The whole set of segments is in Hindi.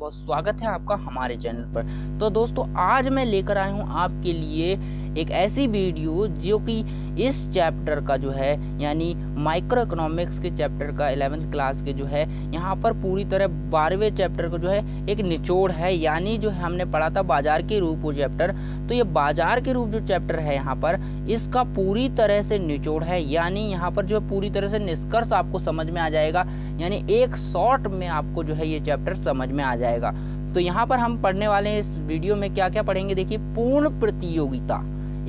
बहुत स्वागत है आपका हमारे चैनल पर। तो दोस्तों आज मैं लेकर आया हूँ आपके लिए एक ऐसी वीडियो जो कि इस चैप्टर का जो है यानी माइक्रो इकोनॉमिक्स के चैप्टर का 11th क्लास के जो है यहाँ पर पूरी तरह 12वें चैप्टर का जो है एक निचोड़ है। यानी जो है हमने पढ़ा था बाजार के रूप वो चैप्टर, तो ये बाजार के रूप जो चैप्टर है यहाँ पर इसका पूरी तरह से निचोड़ है। यानी यहाँ पर जो है पूरी तरह से निष्कर्ष आपको समझ में आ जाएगा, यानी एक शॉर्ट में आपको जो है ये चैप्टर समझ में आ जाएगा। तो यहाँ पर हम पढ़ने वाले हैं इस वीडियो में क्या क्या पढ़ेंगे। देखिए, पूर्ण प्रतियोगिता,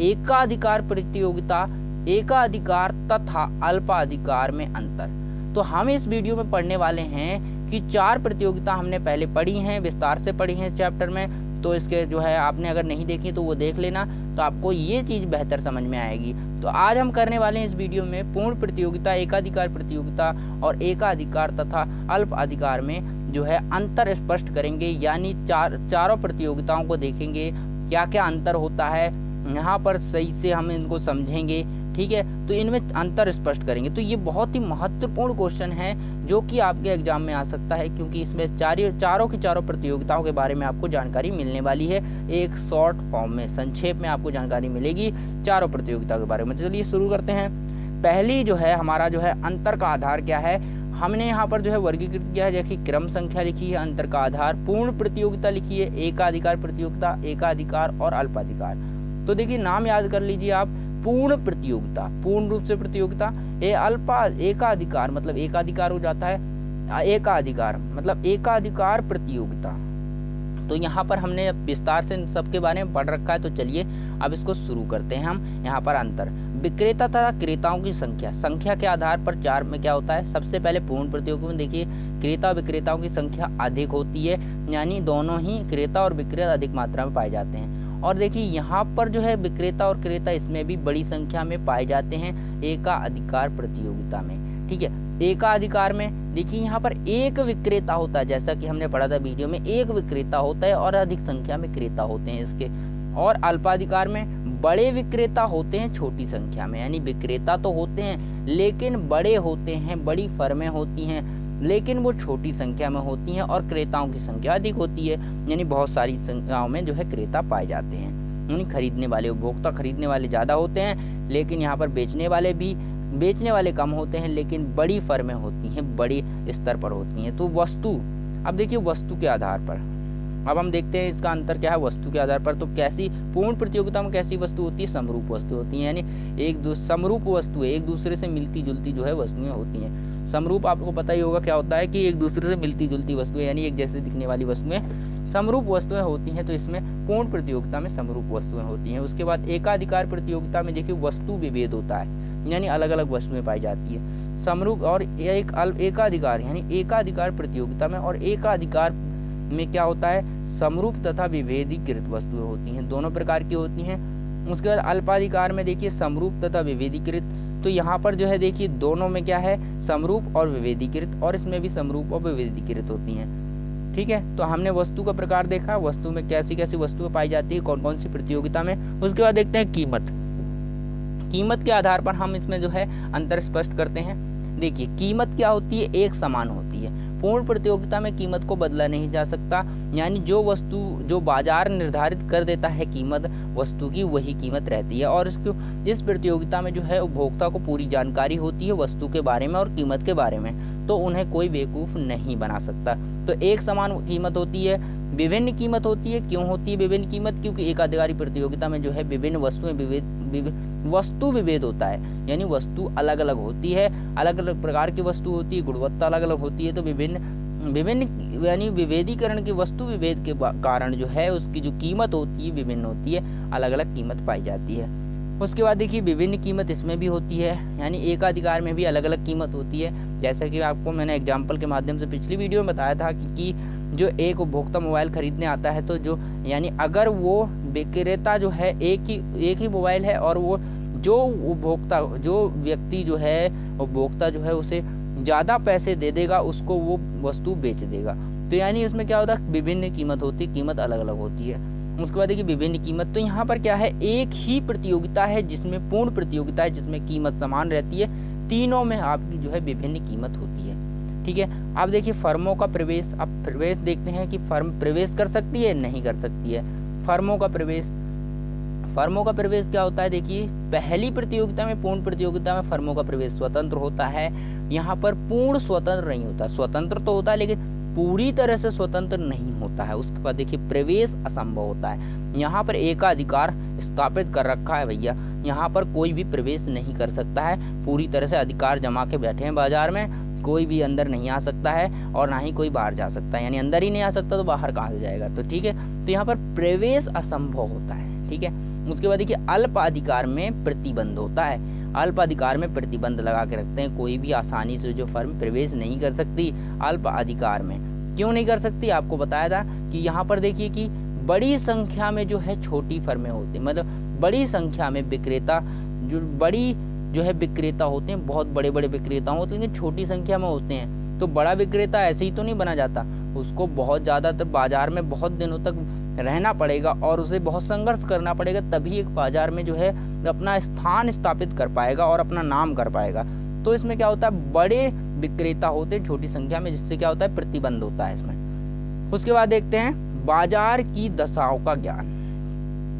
एकाधिकार प्रतियोगिता, एकाधिकार तथा अल्पाधिकार में अंतर। तो हम इस वीडियो में पढ़ने वाले हैं कि 4 प्रतियोगिता हमने पहले पढ़ी हैं, विस्तार से पढ़ी हैं इस चैप्टर में। तो इसके जो है आपने अगर नहीं देखी तो वो देख लेना, तो आपको ये चीज़ बेहतर समझ में आएगी। तो आज हम करने वाले हैं इस वीडियो में पूर्ण प्रतियोगिता, एकाधिकार प्रतियोगिता और एकाधिकार तथा अल्प अधिकार में जो है अंतर स्पष्ट करेंगे। यानी चारों प्रतियोगिताओं को देखेंगे, क्या क्या अंतर होता है यहाँ पर सही से हम इनको समझेंगे, ठीक है। तो इनमें अंतर स्पष्ट करेंगे। तो ये बहुत ही महत्वपूर्ण क्वेश्चन है जो कि आपके एग्जाम में आ सकता है, क्योंकि इसमें चारों की चारों प्रतियोगिताओं के बारे में आपको जानकारी मिलने वाली है। एक शॉर्ट फॉर्म में, संक्षेप में आपको जानकारी मिलेगी चारों प्रतियोगिताओं के बारे में। चलिए शुरू करते हैं। पहली जो है हमारा जो है अंतर का आधार क्या है, हमने यहाँ पर जो है वर्गीकृत किया है। देखिए, क्रम संख्या लिखी है, अंतर का आधार पूर्ण प्रतियोगिता लिखी है, एकाधिकार प्रतियोगिता, एकाधिकार और अल्पाधिकार। तो देखिए नाम याद कर लीजिए आप, पूर्ण प्रतियोगिता पूर्ण रूप से प्रतियोगिता, एकाधिकार मतलब एकाधिकार हो जाता है, एकाधिकार मतलब एकाधिकार प्रतियोगिता। तो यहाँ पर हमने विस्तार से सबके बारे में पढ़ रखा है। तो चलिए अब इसको शुरू करते हैं हम। यहाँ पर अंतर, विक्रेता तथा क्रेताओं की संख्या के आधार पर 4 में क्या होता है। सबसे पहले पूर्ण प्रतियोगिता में देखिए क्रेता और विक्रेताओं की संख्या अधिक होती है, यानी दोनों ही क्रेता और विक्रेता अधिक मात्रा में पाए जाते हैं। और देखिए यहाँ पर जो है विक्रेता और क्रेता इसमें भी बड़ी संख्या में पाए जाते हैं एकाधिकार प्रतियोगिता में, ठीक है। एकाधिकार में देखिए यहाँ पर एक विक्रेता होता है, जैसा कि हमने पढ़ा था वीडियो में, एक विक्रेता होता है और अधिक संख्या में क्रेता होते हैं इसके। और अल्पाधिकार में बड़े विक्रेता होते हैं छोटी संख्या में, यानी विक्रेता तो होते हैं लेकिन बड़े होते हैं, बड़ी फर्में होती हैं लेकिन वो छोटी संख्या में होती हैं और क्रेताओं की संख्या अधिक होती है, यानी बहुत सारी संख्याओं में जो है क्रेता पाए जाते हैं। यानी खरीदने वाले उपभोक्ता खरीदने वाले ज़्यादा होते हैं, लेकिन यहाँ पर बेचने वाले कम होते हैं, लेकिन बड़ी फर्में होती हैं, बड़ी स्तर पर होती हैं। तो वस्तु, अब देखिए वस्तु के आधार पर अब हम देखते हैं इसका अंतर क्या है वस्तु के आधार पर। तो कैसी पूर्ण प्रतियोगिता में कैसी वस्तु होती है, समरूप वस्तु होती है, यानी समरूप वस्तु है, एक दूसरे से मिलती जुलती जो है वस्तुएं होती हैं। समरूप आपको पता ही होगा क्या होता है कि एक दूसरे से मिलती जुलती वस्तुएं, यानी एक जैसे दिखने वाली वस्तुएं समरूप वस्तुएं होती हैं। तो इसमें पूर्ण प्रतियोगिता में समरूप वस्तुएं होती हैं। उसके बाद एकाधिकार प्रतियोगिता में देखिए वस्तु विभेद होता है, यानी अलग अलग वस्तुएं पाई जाती है। समरूप और एकाधिकार यानी एकाधिकार प्रतियोगिता में और एकाधिकार में क्या होता है, समरूप तथा विभेदीकृत वस्तुएं होती हैं, दोनों प्रकार की होती हैं। उसके बाद अल्पाधिकार में देखिए समरूप तथा विभेदीकृत। तो यहाँ पर जो है देखिए दोनों में क्या है, समरूप और विभेदीकृत, और इसमें भी समरूप और विभेदीकृत होती हैं, ठीक है। तो हमने वस्तु का प्रकार देखा, वस्तु में कैसी कैसी वस्तुएं पाई जाती है, कौन कौन सी प्रतियोगिता में। उसके बाद देखते हैं कीमत के आधार पर हम इसमें जो है अंतर स्पष्ट करते हैं। देखिए कीमत क्या होती है, एक समान होती है। पूर्ण प्रतियोगिता में कीमत को बदला नहीं जा सकता, यानी जो बाजार निर्धारित कर देता है कीमत वस्तु की, वही कीमत रहती है। और इस प्रतियोगिता में जो है उपभोक्ता को पूरी जानकारी होती है वस्तु के बारे में और कीमत के बारे में, तो उन्हें कोई बेवकूफ़ नहीं बना सकता। तो एक समान कीमत होती है। विभिन्न कीमत होती है, क्यों होती है विभिन्न कीमत, क्योंकि एकाधिकारी प्रतियोगिता में जो है विभिन्न वस्तु विभेद होता है, यानी वस्तु अलग अलग होती है, अलग अलग प्रकार की वस्तु होती है, गुणवत्ता अलग अलग होती है। तो विभिन्न यानी विभेदीकरण की वस्तु विभेद के कारण जो है उसकी जो कीमत होती है विभिन्न होती है, अलग अलग कीमत पाई जाती है। उसके बाद देखिए विभिन्न कीमत इसमें भी होती है, यानी एकाधिकार में भी अलग अलग कीमत होती है। जैसा कि आपको मैंने एग्जाम्पल के माध्यम से पिछली वीडियो में बताया था कि जो एक उपभोक्ता मोबाइल खरीदने आता है, तो जो यानी अगर वो विक्रेता जो है एक ही मोबाइल है और वो जो व्यक्ति जो है उपभोक्ता जो है उसे ज़्यादा पैसे दे देगा, उसको वो वस्तु बेच देगा। तो यानी इसमें क्या होता है, विभिन्न कीमत होती है, कीमत अलग अलग होती है। उसके बाद देखिए विभिन्न कीमत, तो यहाँ पर क्या है, एक ही प्रतियोगिता है जिसमें पूर्ण प्रतियोगिता है जिसमें कीमत समान रहती है, तीनों में आपकी जो है विभिन्न कीमत होती है। ठीक है। अब देखिए फर्मों का प्रवेश, अब प्रवेश देखते हैं कि फर्म प्रवेश कर सकती है नहीं कर सकती है। फर्मों का प्रवेश क्या होता है, देखिए पहली प्रतियोगिता में, पूर्ण प्रतियोगिता में फर्मों का प्रवेश स्वतंत्र होता है। यहाँ पर पूर्ण स्वतंत्र नहीं होता, स्वतंत्र तो होता है लेकिन पूरी तरह से स्वतंत्र नहीं होता है। उसके बाद देखिए प्रवेश असंभव होता है। यहाँ पर एकाधिकार स्थापित कर रखा है भैया, यहाँ पर कोई भी प्रवेश नहीं कर सकता है, पूरी तरह से अधिकार जमा के बैठे हैं बाजार में, कोई भी अंदर नहीं आ सकता है और ना ही कोई बाहर जा सकता है, यानी अंदर ही नहीं आ सकता तो बाहर कहाँ से जाएगा। तो ठीक है, तो यहाँ पर प्रवेश असंभव होता है। ठीक है, उसके बाद देखिए अल्प अधिकार में प्रतिबंध होता है। अल्प अधिकार में प्रतिबंध लगा के रखते हैं, कोई भी आसानी से जो फर्म प्रवेश नहीं कर सकती अल्प अधिकार में। क्यों नहीं कर सकती, आपको बताया था कि यहाँ पर देखिए कि बड़ी संख्या में जो है छोटी फर्में होती, मतलब बड़ी संख्या में विक्रेता, जो बड़ी जो है विक्रेता होते हैं, बहुत बड़े बड़े विक्रेता होते हैं लेकिन छोटी संख्या में होते हैं। तो बड़ा विक्रेता ऐसे ही तो नहीं बना जाता, उसको बहुत ज़्यादातर बाजार में बहुत दिनों तक रहना पड़ेगा और उसे बहुत संघर्ष करना पड़ेगा, तभी एक बाजार में जो है अपना स्थान स्थापित कर पाएगा और अपना नाम कर पाएगा। तो इसमें क्या होता है, बड़े विक्रेता होते हैं छोटी संख्या में, जिससे क्या होता है प्रतिबंध होता है इसमें। उसके बाद देखते हैं बाजार की दशाओं का ज्ञान।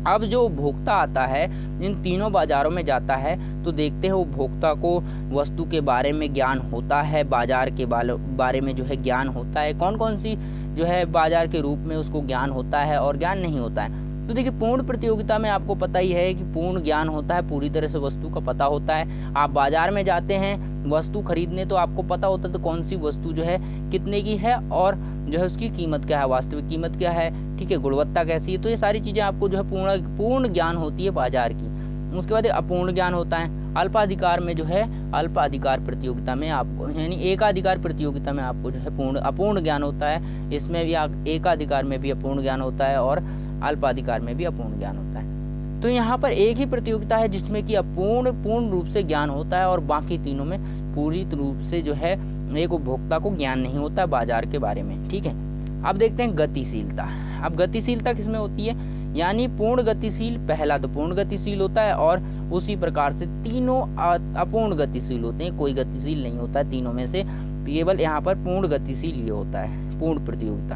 अब जो उपभोक्ता आता है इन तीनों बाजारों में जाता है तो देखते हैं उपभोक्ता को वस्तु के बारे में ज्ञान होता है, बाजार के बारे में जो है ज्ञान होता है, कौन कौन सी जो है बाजार के रूप में उसको ज्ञान होता है और ज्ञान नहीं होता है। तो देखिए पूर्ण प्रतियोगिता में आपको पता ही है कि पूर्ण ज्ञान होता है, पूरी तरह से वस्तु का पता होता है। आप बाजार में जाते हैं वस्तु खरीदने तो आपको पता होता है तो कौन सी वस्तु जो है कितने की है और जो है उसकी कीमत क्या है, वास्तविक कीमत क्या है, ठीक है, गुणवत्ता कैसी है। तो ये सारी चीज़ें आपको जो है पूर्ण ज्ञान होती है बाजार की। उसके बाद अपूर्ण ज्ञान होता है। अल्पाधिकार में जो है, अल्पाधिकार प्रतियोगिता में आपको, यानी एकाधिकार प्रतियोगिता में आपको जो है अपूर्ण ज्ञान होता है। इसमें भी एकाधिकार में भी अपूर्ण ज्ञान होता है और अल्पाधिकार में भी अपूर्ण ज्ञान होता है। तो यहाँ पर एक ही प्रतियोगिता है जिसमें कि पूर्ण रूप से ज्ञान होता है और बाकी तीनों में पूरी रूप से जो है एक उपभोक्ता को ज्ञान नहीं होता है बाजार के बारे में। ठीक है, अब देखते हैं गतिशीलता। अब गतिशीलता किसमें होती है, यानी पूर्ण गतिशील, पहला तो पूर्ण गतिशील होता है और उसी प्रकार से तीनों अपूर्ण गतिशील होते हैं, कोई गतिशील नहीं होता है तीनों में से, केवल यहाँ पर पूर्ण गतिशील ये होता है, पूर्ण प्रतियोगिता।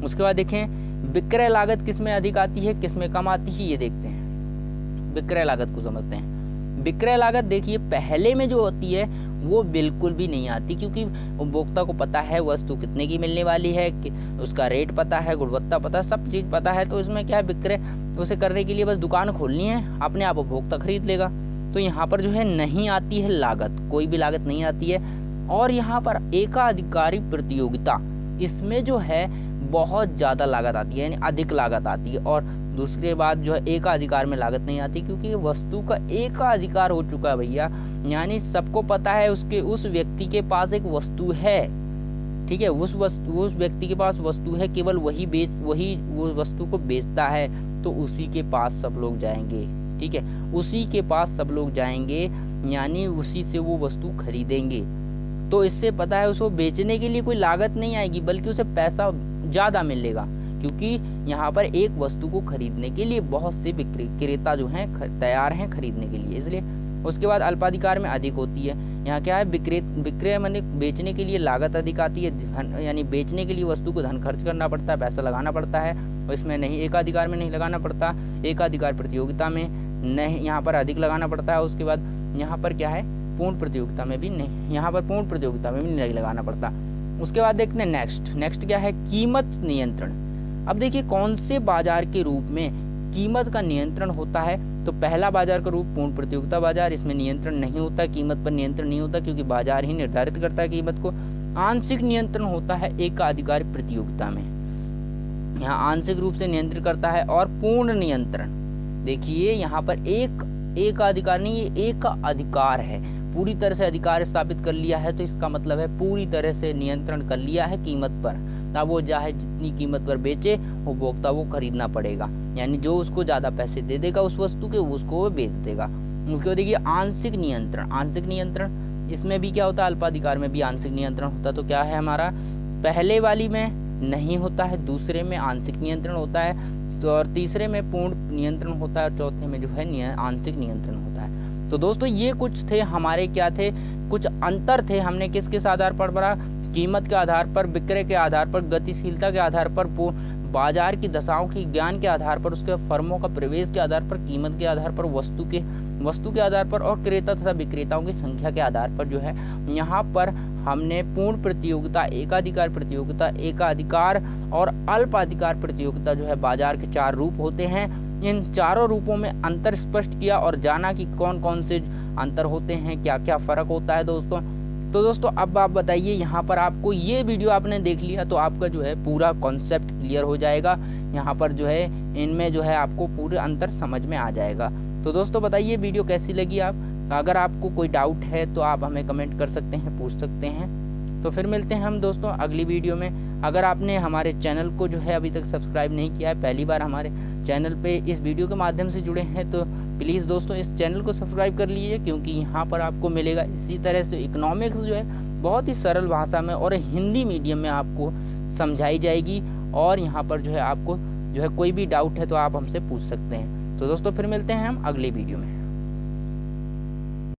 उसके बाद देखें विक्रय लागत किसमें अधिक आती है, किसमें कम आती है, ये देखते हैं। विक्रय लागत को समझते हैं। विक्रय लागत देखिए पहले में जो होती है वो बिल्कुल भी नहीं आती, क्योंकि उपभोक्ता को पता है वस्तु कितने की मिलने वाली है, उसका रेट पता है, गुणवत्ता पता है, सब चीज़ पता है। तो इसमें क्या है, विक्रय उसे करने के लिए बस दुकान खोलनी है, अपने आप उपभोक्ता खरीद लेगा। तो यहाँ पर जो है नहीं आती है लागत, कोई भी लागत नहीं आती है। और यहाँ पर एकाधिकारी प्रतियोगिता, इसमें जो है बहुत ज़्यादा लागत आती है, यानी अधिक लागत आती है। और दूसरी बात जो है एकाधिकार में लागत नहीं आती, क्योंकि वस्तु का एकाधिकार हो चुका है भैया, यानी सबको पता है उस व्यक्ति के पास एक वस्तु है। ठीक है, उस व्यक्ति के पास वस्तु है, केवल वही वो वस्तु को बेचता है, तो उसी के पास सब लोग जाएंगे। ठीक है, उसी के पास सब लोग जाएंगे, यानी उसी से वो वस्तु खरीदेंगे। तो इससे पता है उसको बेचने के लिए कोई लागत नहीं आएगी, बल्कि उसे पैसा ज़्यादा मिलेगा, क्योंकि यहाँ पर एक वस्तु को खरीदने के लिए बहुत से विक्रेता जो हैं तैयार हैं खरीदने के लिए, इसलिए। उसके बाद अल्पाधिकार में अधिक होती है। यहाँ क्या है, विक्रय माने बेचने के लिए लागत अधिक आती है, यानी बेचने के लिए वस्तु को धन खर्च करना पड़ता है, पैसा लगाना पड़ता है, और इसमें नहीं, एकाधिकार में नहीं लगाना पड़ता। एकाधिकार प्रतियोगिता में नहीं, यहाँ पर अधिक लगाना पड़ता है। उसके बाद यहाँ पर क्या है, पूर्ण प्रतियोगिता में भी नहीं, यहाँ पर पूर्ण प्रतियोगिता में भी नहीं लगाना पड़ता। उसके बाद देखते हैं नेक्स्ट क्या है, कीमत नियंत्रण। अब देखिए कौन से बाजार के रूप में कीमत का नियंत्रण होता है। तो पहला बाजार का रूप पूर्ण प्रतियोगिता बाजार, इसमें नियंत्रण नहीं होता, कीमत पर नियंत्रण नहीं होता, क्योंकि बाजार ही निर्धारित करता है कीमत को। आंशिक नियंत्रण होता है एकाधिकार प्रतियोगिता में, यहाँ आंशिक रूप से नियंत्रित करता है। और पूर्ण नियंत्रण, देखिए यहाँ पर एक अधिकार नहीं, एक अधिकार है, पूरी तरह से अधिकार स्थापित कर लिया है, तो इसका मतलब है पूरी तरह से नियंत्रण कर लिया है कीमत पर। तब वो चाहे जितनी कीमत पर बेचे, उपभोक्ता वो खरीदना पड़ेगा, यानी जो उसको ज़्यादा पैसे दे देगा उस वस्तु के, उसको वो बेच देगा। उसके बाद देखिए आंशिक नियंत्रण, इसमें भी क्या होता है, अल्पाधिकार में भी आंशिक नियंत्रण होता है। तो क्या है हमारा, पहले वाली में नहीं होता है, दूसरे में आंशिक नियंत्रण होता है, तो और तीसरे में पूर्ण नियंत्रण होता है, और चौथे में जो है आंशिक नियंत्रण होता है। तो दोस्तों ये कुछ थे हमारे, क्या थे, कुछ अंतर थे, हमने किस आधार पर पढ़ा, कीमत के आधार पर, विक्रय के आधार पर, गतिशीलता के आधार पर, बाजार की दशाओं के ज्ञान के आधार पर, उसके फर्मों का प्रवेश के आधार पर, कीमत के आधार पर, वस्तु के आधार पर और क्रेता तथा विक्रेताओं की संख्या के आधार पर जो है यहाँ पर हमने पूर्ण प्रतियोगिता, एकाधिकार प्रतियोगिता, एकाधिकार और अल्पाधिकार प्रतियोगिता जो है बाजार के 4 रूप होते हैं, इन चारों रूपों में अंतर स्पष्ट किया और जाना कि कौन कौन से अंतर होते हैं, क्या क्या फ़र्क होता है दोस्तों। तो दोस्तों अब आप बताइए, यहाँ पर आपको ये वीडियो आपने देख लिया तो आपका जो है पूरा कॉन्सेप्ट क्लियर हो जाएगा। यहाँ पर जो है इनमें जो है आपको पूरे अंतर समझ में आ जाएगा। तो दोस्तों बताइए वीडियो कैसी लगी अगर आपको कोई डाउट है तो आप हमें कमेंट कर सकते हैं, पूछ सकते हैं। तो फिर मिलते हैं हम दोस्तों अगली वीडियो में। अगर आपने हमारे चैनल को जो है अभी तक सब्सक्राइब नहीं किया है, पहली बार हमारे चैनल पे इस वीडियो के माध्यम से जुड़े हैं, तो प्लीज़ दोस्तों इस चैनल को सब्सक्राइब कर लीजिए, क्योंकि यहाँ पर आपको मिलेगा इसी तरह से इकोनॉमिक्स जो है बहुत ही सरल भाषा में और हिंदी मीडियम में आपको समझाई जाएगी। और यहाँ पर जो है आपको जो है कोई भी डाउट है तो आप हमसे पूछ सकते हैं। तो दोस्तों फिर मिलते हैं हम अगली वीडियो में।